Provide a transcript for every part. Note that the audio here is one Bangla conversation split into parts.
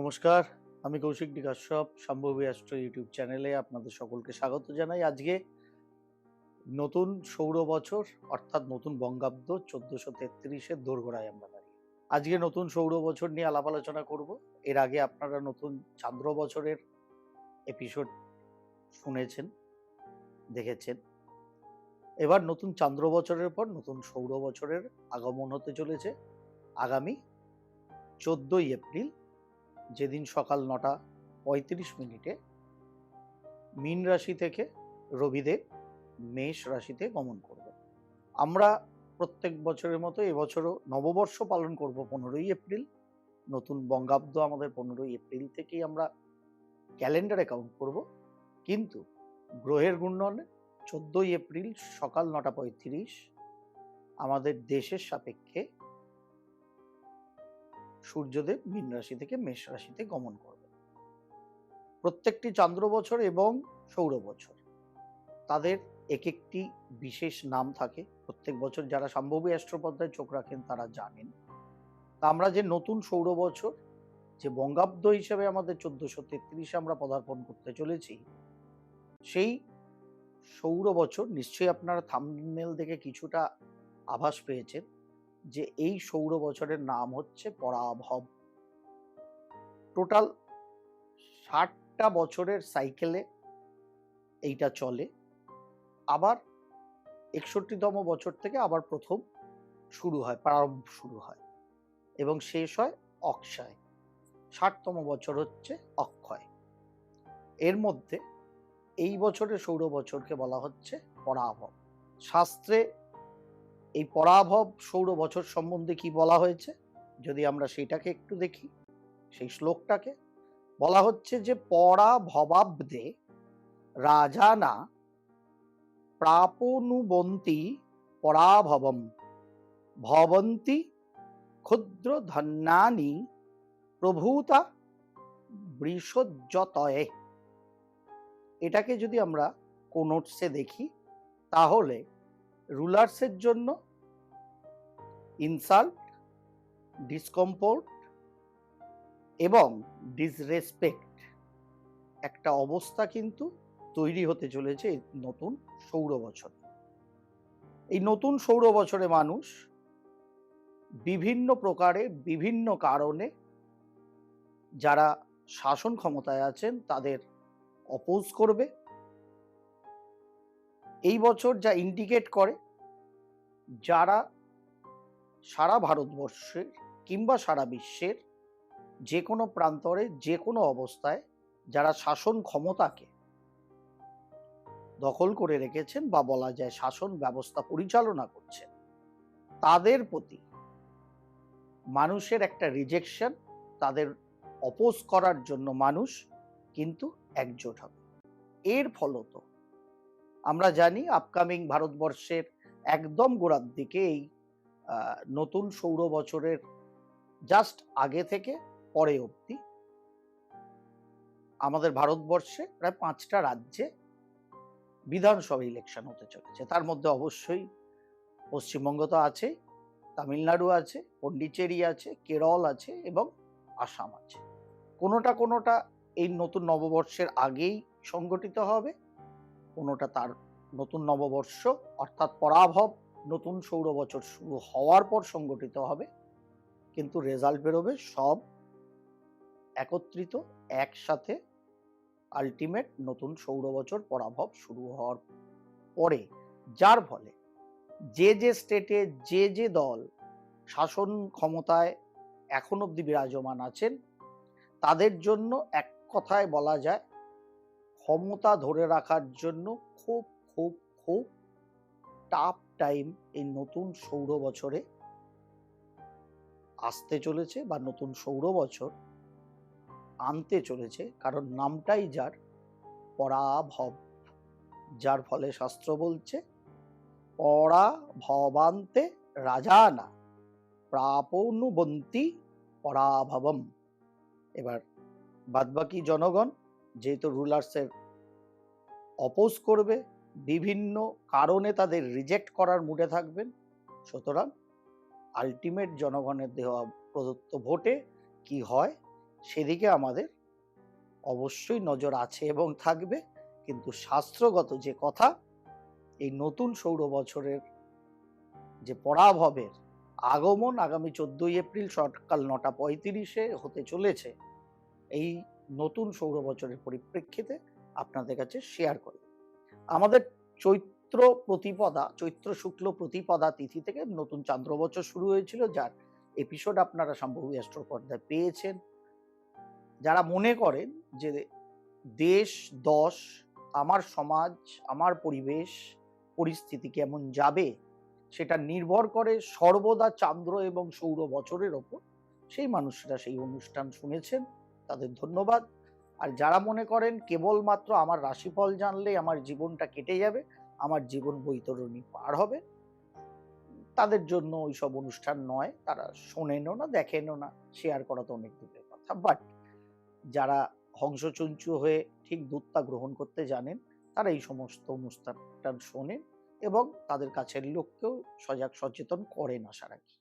নমস্কার, আমি কৌশিক কাশ্যপ সম্ভবী অ্যাস্ট্রো ইউটিউব চ্যানেলে আপনাদের সকলকে স্বাগত জানাই। আজকে নতুন সৌর বছর অর্থাৎ নতুন বঙ্গাব্দ 1433-এর দোরগোড়ায় আমরা দাঁড়িয়ে। আজকে নতুন সৌর বছর নিয়ে আলাপ আলোচনা করব। এর আগে আপনারা নতুন চান্দ্র বছরের এপিসোড শুনেছেন, দেখেছেন। এবার নতুন চান্দ্র বছরের পর নতুন সৌর বছরের আগমন হতে চলেছে আগামী 14ই এপ্রিল, যেদিন সকাল 9:35 মীন রাশি থেকে রবিদেব মেষ রাশিতে গমন করবে। আমরা প্রত্যেক বছরের মতো এবছরও নববর্ষ পালন করব 15ই এপ্রিল। নতুন বঙ্গাব্দ আমাদের 15ই এপ্রিল থেকেই আমরা ক্যালেন্ডারে কাউন্ট করব, কিন্তু গ্রহের ঘূর্ণনে 14ই এপ্রিল সকাল 9:35 আমাদের দেশের সাপেক্ষে সূর্যদেব মীন রাশি থেকে মেষ রাশিতে গমন করবে। প্রত্যেকটি চান্দ্র বছর এবং সৌর বছর তাদের এক একটি বিশেষ নাম থাকে। প্রত্যেক বছর যারা সম্ভবী অ্যাস্ট্রোপদ্মায় চোখ রাখেন তারা জানেন। তা আমরা যে নতুন সৌর বছর, যে বঙ্গাব্দ হিসেবে আমাদের 1433 আমরা পদার্পণ করতে চলেছি, সেই সৌর বছর নিশ্চয়ই আপনারা থাম্বনেল দেখে কিছুটা আভাস পেয়েছেন যে এই সৌর বছরের নাম হচ্ছে পরাভব। টোটাল 60টা বছরের সাইকেলে এইটা চলে। আবার 61তম বছর থেকে আবার প্রথম শুরু হয়, প্রারম্ভ শুরু হয় এবং শেষ হয় অক্ষয়। 60তম বছর হচ্ছে অক্ষয়। এর মধ্যে এই বছরের সৌর বছরকে বলা হচ্ছে পরাভব। শাস্ত্রে এই পরাভব সৌর বছর সম্বন্ধে কি বলা হয়েছে যদি আমরা সেটাকে একটু দেখি, সেই শ্লোকটাকে বলা হচ্ছে যে পরাভবাব্দে রাজানা প্রাপনুবন্তি পরাভবম ভবন্তি ক্ষুদ্র ধন্যানি প্রভূতা বৃষজ্যতয়ে। এটাকে যদি আমরা কোনোটসে দেখি তাহলে রুলার্সের জন্য ইনসাল্ট, ডিসকমফোর্ট এবং ডিসরেসপেক্ট একটা অবস্থা কিন্তু তৈরি হতে চলেছে এই নতুন সৌর বছর। এই নতুন সৌর বছরে মানুষ বিভিন্ন প্রকারে বিভিন্ন কারণে যারা শাসন ক্ষমতায় আছেন তাদের অপোজ করবে। এই বছর যা ইন্ডিকেট করে, যারা সারা ভারতবর্ষের কিংবা সারা বিশ্বের যে কোনো প্রান্তরে যে কোনো অবস্থায় যারা শাসন ক্ষমতাকে দখল করে রেখেছেন বা বলা যায় শাসন ব্যবস্থা পরিচালনা করছেন, তাদের প্রতি মানুষের একটা রিজেকশন, তাদের অপোজ করার জন্য মানুষ কিন্তু একজোট হবে। এর ফলত আমরা জানি আপকামিং ভারতবর্ষের একদম গোড়ার দিকে এই নতুন সৌর বছরের জাস্ট আগে থেকে পরে অবধি আমাদের ভারতবর্ষে প্রায় 5টা রাজ্যে বিধানসভা ইলেকশন হতে চলেছে। তার মধ্যে অবশ্যই পশ্চিমবঙ্গ তো আছে, তামিলনাড়ু আছে, পন্ডিচেরি আছে, কেরল আছে এবং আসাম আছে। কোনোটা এই নতুন নববর্ষের আগেই সংগঠিত হবে, কোনোটা তার নতুন নববর্ষ অর্থাৎ পরাভব নতুন সৌর বছর শুরু হওয়ার পর সংগঠিত হবে, কিন্তু রেজাল্ট বেরোবে সব একত্রিত একসাথে আলটিমেট নতুন সৌর বছর পরাভব শুরু হওয়ার পরে। যার ফলে যে যে স্টেটে যে যে দল শাসন ক্ষমতায় এখন অবধি বিরাজমান আছেন তাদের জন্য এক কথায় বলা যায় ক্ষমতা ধরে রাখার জন্য খুব খুব খুব টাফ টাইম এই নতুন সৌর বছরে আসতে চলেছে বা নতুন সৌর বছর আনতে চলেছে, কারণ নামটাই যার পরাভব। যার ফলে শাস্ত্র বলছে পরাভবান্তে রাজানা প্রাপনুবন্তি পরাভবম। এবার বাদবাকি জনগণ যেহেতু রুলার্সের অপোজ করবে, বিভিন্ন কারণে তাদের রিজেক্ট করার মুডে থাকবেন, সুতরাং আলটিমেট জনগণের দেওয়া প্রদত্ত ভোটে কি হয় সেদিকে আমাদের অবশ্যই নজর আছে এবং থাকবে। কিন্তু শাস্ত্রগত যে কথা, এই নতুন সৌর বছরের যে পরাভবের আগমন আগামী 14ই এপ্রিল সকাল 9:35 হতে চলেছে, এই নতুন সৌর বছরের পরিপ্রেক্ষিতে আপনাদের কাছে শেয়ার করি। আমাদের চৈত্র শুক্ল প্রতিপদা তিথি থেকে নতুন চান্দ্র বছর শুরু হয়েছিল, যার এপিসোড আপনারা সম্ভবী অ্যাস্ট্রো পর্দায় পেয়েছেন। যারা মনে করেন যে দেশ দশ, আমার সমাজ, আমার পরিবেশ পরিস্থিতি কেমন যাবে সেটা নির্ভর করে সর্বদা চান্দ্র এবং সৌর বছরের ওপর, সেই মানুষরা সেই অনুষ্ঠান শুনেছেন, তাদের ধন্যবাদ। আর যারা মনে করেন কেবলমাত্র আমার রাশিফল জানলে আমার জীবনটা কেটে যাবে, আমার জীবন বৈতরণী পার হবে, তাদের জন্য ওইসব অনুষ্ঠান নয়, তারা শোনেনও না, দেখেনও না, শেয়ার করা তো অনেক দূরের কথা। বাট যারা হংসচঞ্চু হয়ে ঠিক দুধটা গ্রহণ করতে জানেন, তারা এই সমস্ত অনুষ্ঠান শোনেন এবং তাদের কাছের লোককেও সজাগ সচেতন করেন আশা রাখি।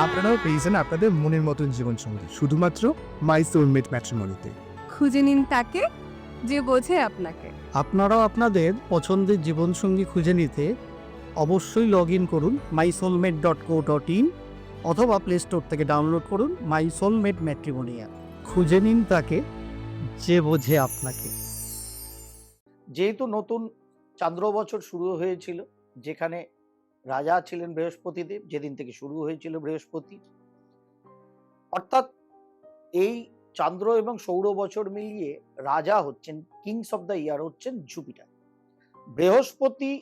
আপনারাও পেয়েছেন আপনাদের মনের মতন জীবনসঙ্গী শুধুমাত্র মাই সোলমেট ম্যাট্রিমনিতে। খুঁজে নিন তাকে যে বোঝে আপনাকে। আপনারাও আপনাদের পছন্দের জীবনসঙ্গী খুঁজে নিতে অবশ্যই লগ ইন করুন mysoulmate.co.in অথবা প্লে স্টোর থেকে ডাউনলোড করুন মাই সোলমেট ম্যাট্রিমোনিয়া। খুঁজে নিন তাকে যে বোঝে আপনাকে। যেহেতু নতুন চান্দ্র বছর শুরু হয়েছিল, যেখানে রাজা ছিলেন বৃহস্পতিদেব, যেদিন থেকে শুরু হয়েছিল বৃহস্পতি, অর্থাৎ এই চান্দ্র এবং সৌর বছর মিলিয়ে রাজা হচ্ছেন, কিংস অফ দ্য ইয়ার হচ্ছেন জুপিটার। বৃহস্পতি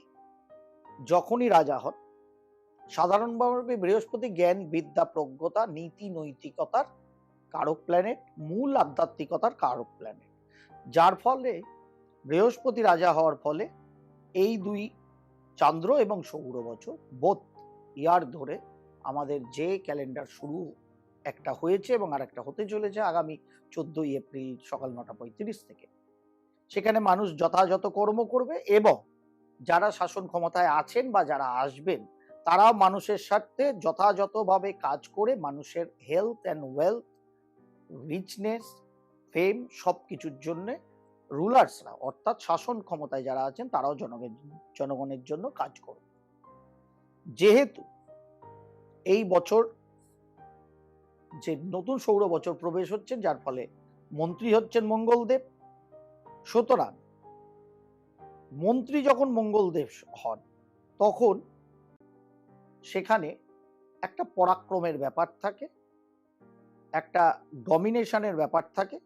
যখনই রাজা হন, সাধারণভাবে বৃহস্পতি জ্ঞান, বিদ্যা, প্রজ্ঞতা, নীতি, নৈতিকতার কারক প্ল্যানেট, মূল আধ্যাত্মিকতার কারক প্ল্যানেট। যার ফলে বৃহস্পতি রাজা হওয়ার ফলে এই দুই চান্দ্র এবং সৌর বছর বোথ ইয়ার ধরে আমাদের যে ক্যালেন্ডার শুরু একটা হয়েছে এবং আর একটা হতে চলেছে আগামী 14ই এপ্রিল সকাল 9:35 থেকে, সেখানে মানুষ যথাযথ কর্ম করবে এবং যারা শাসন ক্ষমতায় আছেন বা যারা আসবেন, তারাও মানুষের স্বার্থে যথাযথভাবে কাজ করে মানুষের হেলথ অ্যান্ড ওয়েলথ, রিচনেস, ফেম সবকিছুর জন্য রুলার্সরা অর্থাৎ শাসন ক্ষমতায় যারা আছেন তারাও জনগণের জন্য কাজ করবে। যেহেতু এই বছর যে নতুন সৌর বছর প্রবেশ হচ্ছে, যার ফলে মন্ত্রী হচ্ছেন মঙ্গলদেব, সুতরাং মন্ত্রী যখন মঙ্গলদেব হন তখন সেখানে একটা পরাক্রমের ব্যাপার থাকে, একটা ডমিনেশনের ব্যাপার থাকে।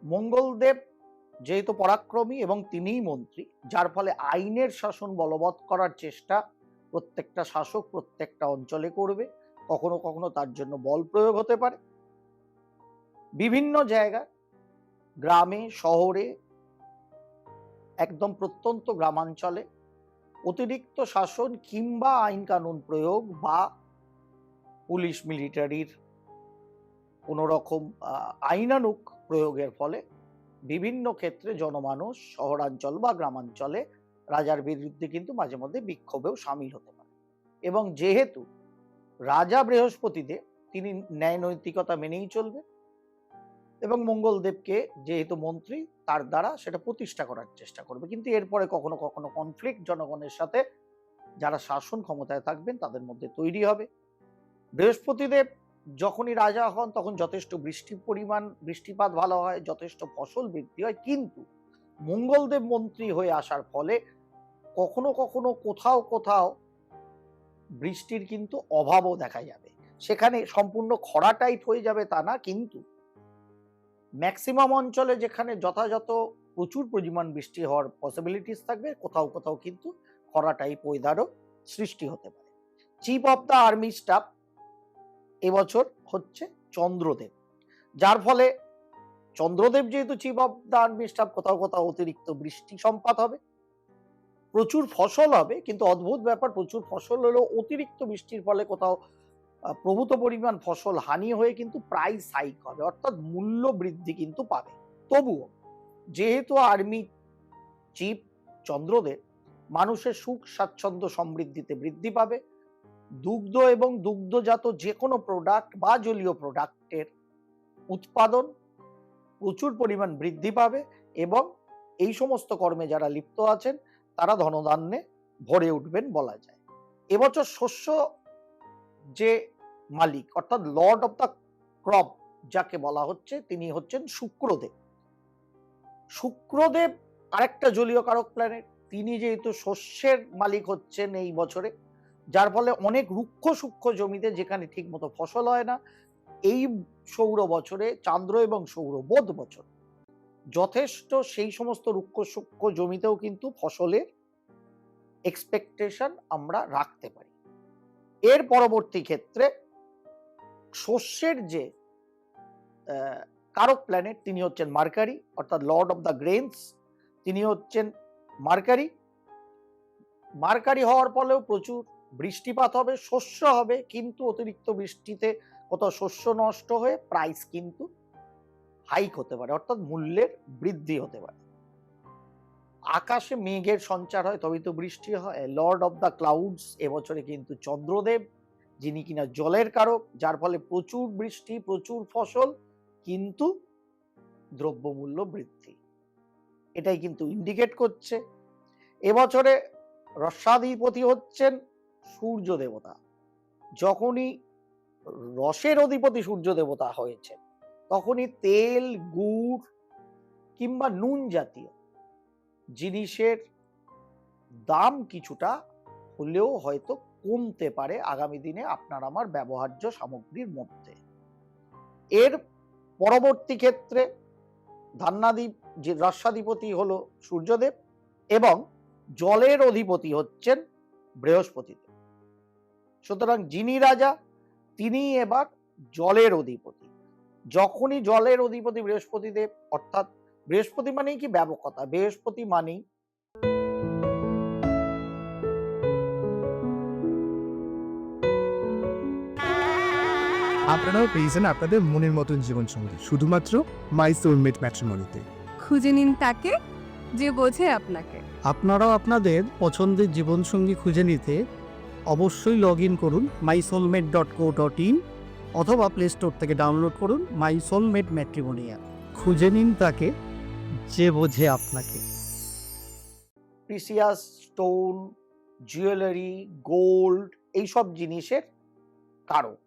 মঙ্গলদেব যেহেতু পরাক্রমী এবং তিনিই মন্ত্রী, যার ফলে আইনের শাসন বলবৎ করার চেষ্টা প্রত্যেকটা শাসক প্রত্যেকটা অঞ্চলে করবে। কখনো কখনো তার জন্য বল প্রয়োগ হতে পারে। বিভিন্ন জায়গায়, গ্রামে, শহরে, একদম প্রত্যন্ত গ্রামাঞ্চলে অতিরিক্ত শাসন কিংবা আইন কানুন প্রয়োগ বা পুলিশ মিলিটারির কোনো রকম আইনানুগ প্রয়োগের ফলে বিভিন্ন ক্ষেত্রে জনমানুষ শহরাঞ্চল বা গ্রামাঞ্চলে রাজার বিরুদ্ধে কিন্তু মাঝে মধ্যে বিক্ষোভেও সামিল হতে পারে। এবং যেহেতু রাজা বৃহস্পতিদেব তিনি ন্যায় নৈতিকতা মেনেই চলবে এবং মঙ্গলদেবকে যেহেতু মন্ত্রী তার দ্বারা সেটা প্রতিষ্ঠা করার চেষ্টা করবে, কিন্তু এরপরে কখনো কখনো কনফ্লিক্ট জনগণের সাথে যারা শাসন ক্ষমতায় থাকবেন তাদের মধ্যে তৈরি হবে। বৃহস্পতিদেব যখনই রাজা হন তখন যথেষ্ট বৃষ্টিপাত ভালো হয়, যথেষ্ট ফসল বৃদ্ধি হয়, কিন্তু মঙ্গলদেব মন্ত্রী হয়ে আসার ফলে কখনো কখনো কোথাও কোথাও বৃষ্টির কিন্তু অভাবও দেখা যাবে। সেখানে সম্পূর্ণ খরা টাইপ হয়ে যাবে তা না, কিন্তু ম্যাক্সিমাম অঞ্চলে যেখানে যথাযথ প্রচুর পরিমাণ বৃষ্টি হওয়ার পসিবিলিটিস থাকবে, কোথাও কোথাও কিন্তু খরা টাইপ ওয়েদারও সৃষ্টি হতে পারে। Chief of the army staff এবছর হচ্ছে চন্দ্রদেব, যার ফলে চন্দ্রদেব যেহেতু chief of the army staff, কোথাও কোথাও অতিরিক্ত বৃষ্টি সম্পাত হবে, প্রচুর ফসল হবে, কিন্তু অদ্ভুত ব্যাপার, প্রচুর ফসল হলেও অতিরিক্ত বৃষ্টির ফলে কোথাও প্রভূত পরিমাণ ফসল হানি হয়ে কিন্তু প্রাইস হাইক হবে, অর্থাৎ মূল্য বৃদ্ধি কিন্তু পাবে। তবুও যেহেতু আর্মি চিফ চন্দ্রদেব, মানুষের সুখ স্বাচ্ছন্দ্য সমৃদ্ধিতে বৃদ্ধি পাবে, দুগ্ধ এবং দুগ্ধজাত যে কোনো প্রোডাক্ট বা জলীয় প্রোডাক্টের উৎপাদন প্রচুর পরিমাণ বৃদ্ধি পাবে এবং এই সমস্ত কর্মে যারা লিপ্ত আছেন তারা ধনধান্যে ভরে উঠবেন বলা যায়। এবছর শস্য যে মালিক অর্থাৎ লর্ড অফ দ্য ক্রপ যাকে বলা হচ্ছে তিনি হচ্ছেন শুক্রদেব। শুক্রদেব আরেকটা জলীয় কারক প্ল্যানেট, তিনি যেহেতু শস্যের মালিক হচ্ছেন এই বছরে, যার ফলে অনেক রুক্ষ সূক্ষ্ম জমিতে যেখানে ঠিক মতো ফসল হয় না, এই সৌর বছরে চান্দ্র এবং সৌর বোধ বছর যথেষ্ট সেই সমস্ত রুক্ষ সূক্ষ্ম জমিতেও কিন্তু ফসলের এক্সপেকটেশন আমরা রাখতে পারি। এর পরবর্তী ক্ষেত্রে শস্যের যে কারক প্ল্যানেট তিনি হচ্ছেন মার্কারি অর্থাৎ লর্ড অফ দ্য গ্রেনস, তিনি হচ্ছেন মার্কারি। মার্কারি হওয়ার ফলেও প্রচুর বৃষ্টিপাত হবে, শস্য হবে, কিন্তু অতিরিক্ত বৃষ্টিতে কোথাও শস্য নষ্ট হয়ে প্রাইস কিন্তু হাইক হতে পারে অর্থাৎ মূল্যের বৃদ্ধি হতে পারে। আকাশে মেঘের সঞ্চার হয় তবেই তো বৃষ্টি হয়। লর্ড অফ দ্য ক্লাউডস এবছরে কিন্তু চন্দ্রদেব, যিনি কিনা জলের কারক, যার ফলে প্রচুর বৃষ্টি, প্রচুর ফসল, কিন্তু দ্রব্যমূল্য বৃদ্ধি, এটাই কিন্তু ইন্ডিকেট করছে। এবছরে রসাধিপতি হচ্ছেন সূর্য দেবতা। যখনই রসের অধিপতি সূর্য দেবতা হয়েছে তখনই তেল, গুড় কিংবা নুন জাতীয় জিনিসের দাম কিছুটা হলেও হয়তো কমতে পারে আগামী দিনে আপনার আমার ব্যবহার্য সামগ্রীর মধ্যে। এর পরবর্তী ক্ষেত্রে ধান্যাধিপ যে রসাধিপতি হলো সূর্যদেব এবং জলের অধিপতি হচ্ছেন বৃহস্পতিদেব। সুতরাং যিনি রাজা তিনি এবার জলের অধিপতি। যখনই জলের অধিপতি বৃহস্পতিদেব, অর্থাৎ বৃহস্পতি মানেই কি ব্যাপকতা, বৃহস্পতি মানেই আপনারাও পেয়েছেন আপনাদের মনের মতন জীবনসঙ্গী শুধুমাত্র মাই সোলমেট ম্যাট্রিমনিতে। খুঁজে নিন তাকে যে বোঝে আপনাকে। আপনারাও আপনাদের পছন্দের জীবনসঙ্গী খুঁজে নিতে অবশ্যই লগ ইন করুন mysoulmate.co.in অথবা প্লে স্টোর থেকে ডাউনলোড করুন মাই সোলমেট ম্যাট্রিমোনিয়া। খুঁজে নিন তাকে যে বোঝে আপনাকে। প্রিসিয়াস স্টোন, জুয়েলারি, গোল্ড এইসব জিনিসের কারক,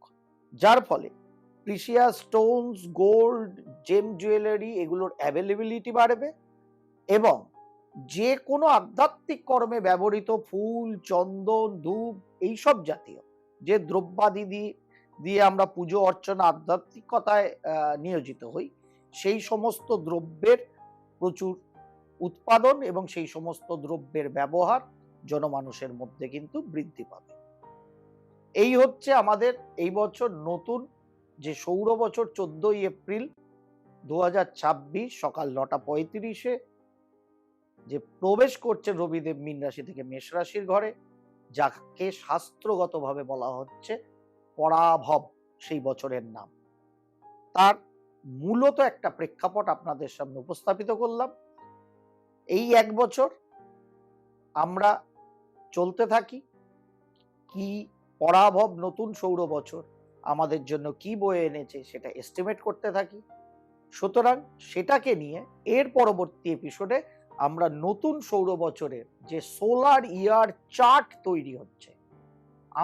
যার ফলে প্রিসিয়াস স্টোনস, গোল্ড, জেম জুয়েলারি এগুলোর অ্যাভেলেবিলিটি বাড়বে এবং যে কোনো আধ্যাত্মিক কর্মে ব্যবহৃত ফুল, চন্দন, ধূপ এইসব জাতীয় যে দ্রব্যাদি দিয়ে আমরা পুজো অর্চনা আধ্যাত্মিকতায় নিয়োজিত হই, সেই সমস্ত দ্রব্যের প্রচুর উৎপাদন এবং সেই সমস্ত দ্রব্যের ব্যবহার জনমানুষের মধ্যে কিন্তু বৃদ্ধি পাবে। এই হচ্ছে আমাদের এই বছর নতুন যে সৌর বছর 14ই এপ্রিল 2026 সকাল 9:35 যে প্রবেশ করছে রবিদেব মীন রাশি থেকে মেষ রাশির ঘরে, যাকে শাস্ত্রগতভাবে বলা হচ্ছে পরাভব, সেই বছরের নাম। তার মূলত একটা প্রেক্ষাপট আপনাদের সামনে উপস্থাপিত করলাম। এই এক বছর আমরা চলতে থাকি, কি পরাভব নতুন সৌর বছর আমাদের জন্য কি বয়ে এনেছে সেটা এস্টিমেট করতে থাকি। সুতরাং সেটাকে নিয়ে এর পরবর্তী এপিসোডে আমরা নতুন সৌর বছরের যে সোলার ইয়ার চার্ট তৈরি হচ্ছে,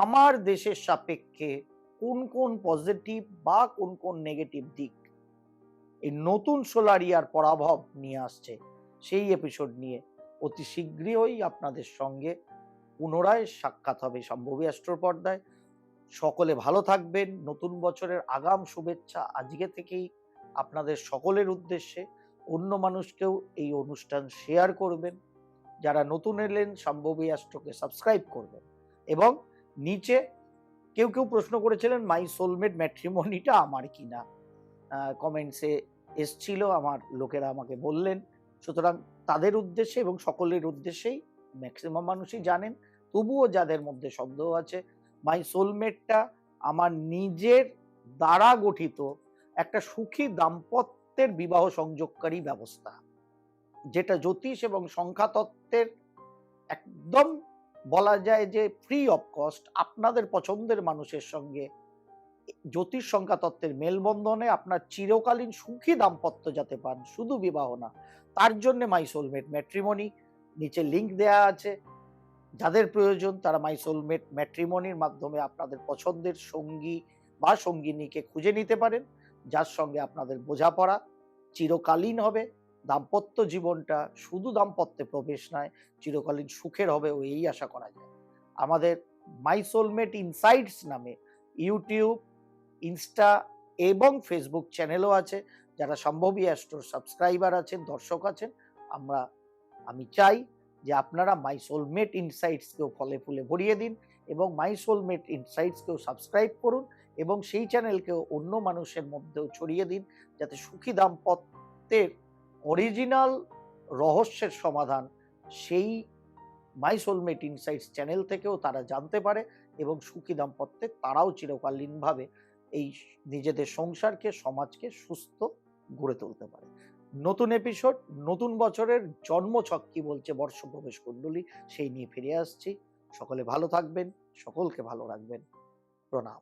আমার দেশের সাপেক্ষে কোন কোন পজিটিভ বা কোন কোন নেগেটিভ দিক এই নতুন সোলার ইয়ার পরাভব নিয়ে আসছে, সেই এপিসোড নিয়ে অতি শীঘ্রই আপনাদের সঙ্গে পুনরায় সাক্ষাৎ হবে সম্ভবী অ্যাস্ট্রোর পর্দায়। সকলে ভালো থাকবেন। নতুন বছরের আগাম শুভেচ্ছা আজকে থেকেই আপনাদের সকলের উদ্দেশ্যে। অন্য মানুষকেও এই অনুষ্ঠান শেয়ার করবেন। যারা নতুন এলেন সম্ভবী অ্যাস্ট্রোকে সাবস্ক্রাইব করবেন এবং নিচে কেউ কেউ প্রশ্ন করেছিলেন মাই সোলমেট ম্যাট্রিমনিটা আমার কিনা, কমেন্টসে এসছিল, আমার লোকেরা আমাকে বললেন। সুতরাং তাদের উদ্দেশ্যে এবং সকলের উদ্দেশ্যেই, ম্যাক্সিমাম মানুষই জানেন, তবুও যাদের মধ্যে সন্দেহ আছে, মাই সোলমেটটা আমার নিজের দ্বারা গঠিত একটা সুখী দাম্পত্যের বিবাহ সংযোগকারী ব্যবস্থা, যেটা জ্যোতিষ এবং সংখ্যাতত্ত্বের একদম বলা যায় যে ফ্রি অফ কস্ট আপনাদের পছন্দের মানুষের সঙ্গে জ্যোতিষ সংখ্যা তত্ত্বের মেলবন্ধনে আপনার চিরকালীন সুখী দাম্পত্য যাতে পান, শুধু বিবাহ না, তার জন্য মাই সোলমেট ম্যাট্রিমনি, নিচে লিংক দেয়া আছে। যাদের প্রয়োজন তারা মাই সোলমেট ম্যাট্রিমনির মাধ্যমে আপনাদের পছন্দের সঙ্গী বা সঙ্গিনীকে খুঁজে নিতে পারেন, যার সঙ্গে আপনাদের বোঝাপড়া চিরকালীন হবে। দাম্পত্য জীবনটা শুধু দাম্পত্যে প্রবেশ নয়, চিরকালীন সুখের হবে ও এই আশা করা যায়। আমাদের মাই সোলমেট ইনসাইটস নামে ইউটিউব, ইনস্টা এবং ফেসবুক চ্যানেলও আছে। যারা সম্ভবী অ্যাস্ট্রোর সাবস্ক্রাইবার আছেন, দর্শক আছেন, আমি চাই যে আপনারা মাই সোলমেট ইনসাইটসকেও ফলে ফুলে ভরিয়ে দিন এবং মাই সোলমেট ইনসাইটসকেও সাবস্ক্রাইব করুন এবং সেই চ্যানেলকেও অন্য মানুষের মধ্যেও ছড়িয়ে দিন, যাতে সুখী দাম্পত্যের অরিজিনাল রহস্যের সমাধান সেই মাই সোলমেট ইনসাইটস চ্যানেল থেকেও তারা জানতে পারে এবং সুখী দাম্পত্যে তারাও চিরকালীনভাবে এই নিজেদের সংসারকে, সমাজকে সুস্থ গড়ে তুলতে পারে। নতুন এপিসোড, নতুন বছরের জন্মছক কি বলছে বর্ষপ্রবেশ কুণ্ডলী, সেই নিয়ে ফিরে আসছি। সকলে ভালো থাকবেন, সকলকে ভালো রাখবেন। প্রণাম।